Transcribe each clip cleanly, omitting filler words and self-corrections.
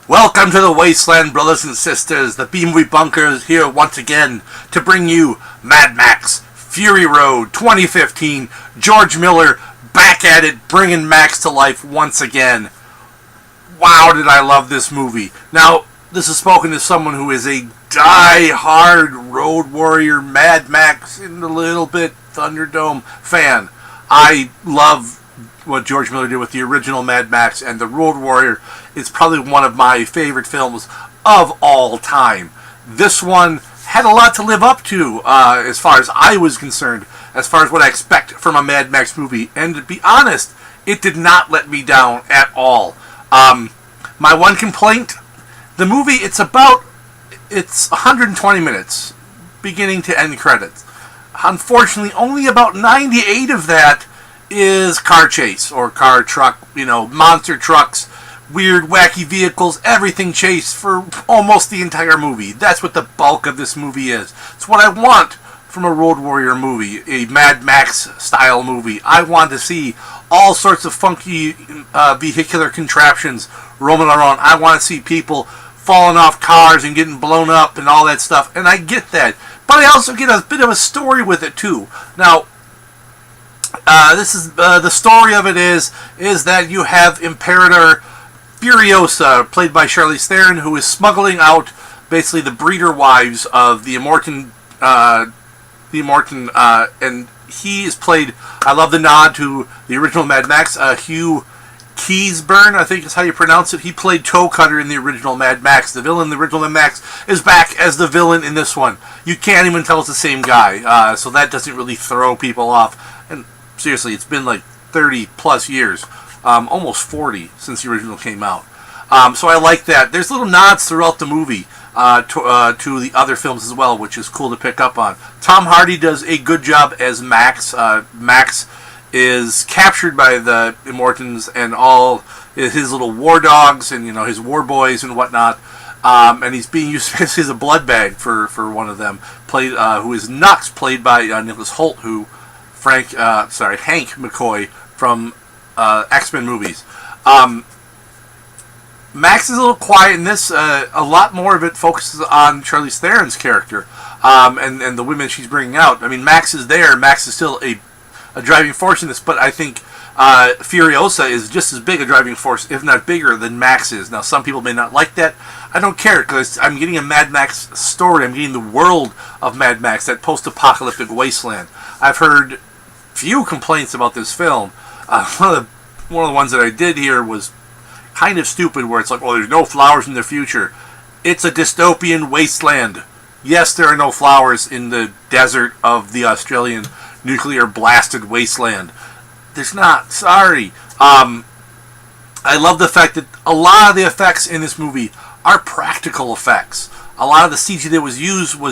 Welcome to the Wasteland, brothers and sisters. The B-Movie Bunker is here once again to bring you Mad Max Fury Road 2015. George Miller back at it, bringing Max to life once again. Wow, did I love this movie. Now, this is spoken to someone who is a die-hard Road Warrior, Mad Max, and a little bit Thunderdome fan. I love what George Miller did with the original Mad Max, and the Road Warrior is probably one of my favorite films of all time. This one had a lot to live up to as far as I was concerned, as far as what I expect from a Mad Max movie, and to be honest, it did not let me down at all. My one complaint, the movie, it's 120 minutes, beginning to end credits. Unfortunately, only about 98 of that is car chase or car truck, monster trucks, weird wacky vehicles, everything chase for almost the entire movie. That's what the bulk of this movie is. It's what I want from a Road Warrior movie, a Mad Max style movie. I want to see all sorts of funky vehicular contraptions roaming around. I want to see people falling off cars and getting blown up and all that stuff, and I get that. But I also get a bit of a story with it too. Now, this is the story of it is that you have Imperator Furiosa, played by Charlize Theron, who is smuggling out basically the breeder wives of the Immortan, and he is played. I love the nod to the original Mad Max. Hugh Keays-Byrne, I think is how you pronounce it. He played Toe Cutter in the original Mad Max. The villain in the original Mad Max is back as the villain in this one. You can't even tell it's the same guy, so that doesn't really throw people off. And seriously, it's been like 30 plus years, almost 40 since the original came out. So I like that. There's little nods throughout the movie to the other films as well, which is cool to pick up on. Tom Hardy does a good job as Max. Max is captured by the Immortans and all his little war dogs and his war boys and whatnot. And he's being used as a blood bag for one of them, who is Nux, played by Nicholas Hoult, who Hank McCoy from X-Men movies. Max is a little quiet in this. A lot more of it focuses on Charlize Theron's character and the women she's bringing out. I mean, Max is there. Max is still a driving force in this, but I think Furiosa is just as big a driving force, if not bigger, than Max is. Now, some people may not like that. I don't care, because I'm getting a Mad Max story. I'm getting the world of Mad Max, that post-apocalyptic wasteland. I've heard few complaints about this film. One of the ones that I did hear was kind of stupid, where it's like, well, there's no flowers in the future. It's a dystopian wasteland. Yes, there are no flowers in the desert of the Australian nuclear blasted wasteland. There's not. Sorry. I love the fact that a lot of the effects in this movie are practical effects. A lot of the CG that was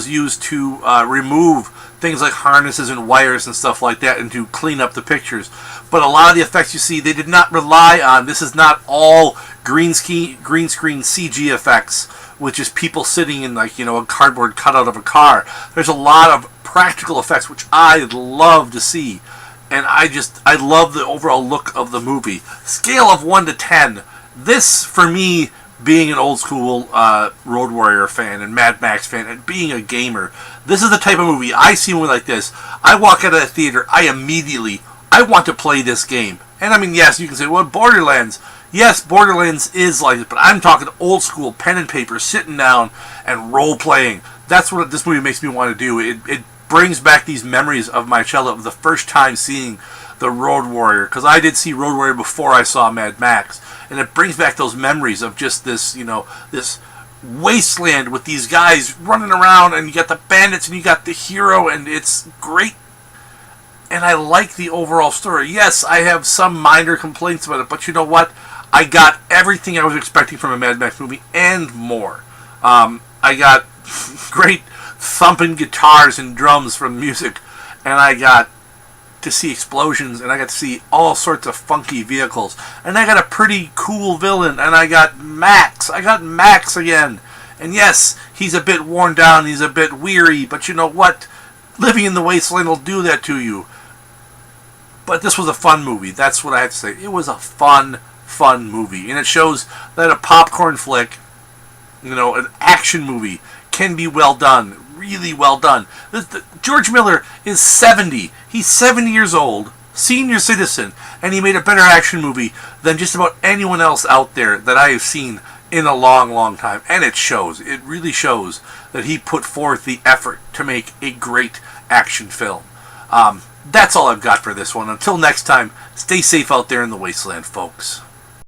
used to remove things like harnesses and wires and stuff like that, and to clean up the pictures. But a lot of the effects you see, they did not rely on. This is not all green screen CG effects, with just people sitting in a cardboard cutout of a car. There's a lot of practical effects, which I love to see, and I love the overall look of the movie. Scale of 1 to 10. This, for me, being an old school Road Warrior fan and Mad Max fan and being a gamer, this is the type of movie I see one like this. I walk out of the theater, I want to play this game. And I mean, yes, you can say, well, Borderlands. Yes, Borderlands is like it, but I'm talking old school pen and paper, sitting down and role playing. That's what this movie makes me want to do. It brings back these memories of my childhood, of the first time seeing the Road Warrior, because I did see Road Warrior before I saw Mad Max, and it brings back those memories of just this, this wasteland with these guys running around, and you got the bandits and you got the hero, and it's great. And I like the overall story. Yes, I have some minor complaints about it, but you know what? I got everything I was expecting from a Mad Max movie and more. I got great thumping guitars and drums from music, and I got to see explosions, and I got to see all sorts of funky vehicles, and I got a pretty cool villain, and I got Max. I got Max again. And yes, he's a bit worn down, he's a bit weary, but you know what? Living in the wasteland will do that to you. But this was a fun movie. That's what I have to say. It was a fun movie. And it shows that a popcorn flick an action movie can be well done, really well done. George Miller is 70. He's 70 years old, senior citizen, and he made a better action movie than just about anyone else out there that I have seen in a long, long time. And it shows. It really shows that he put forth the effort to make a great action film. That's all I've got for this one. Until next time, stay safe out there in the wasteland, folks.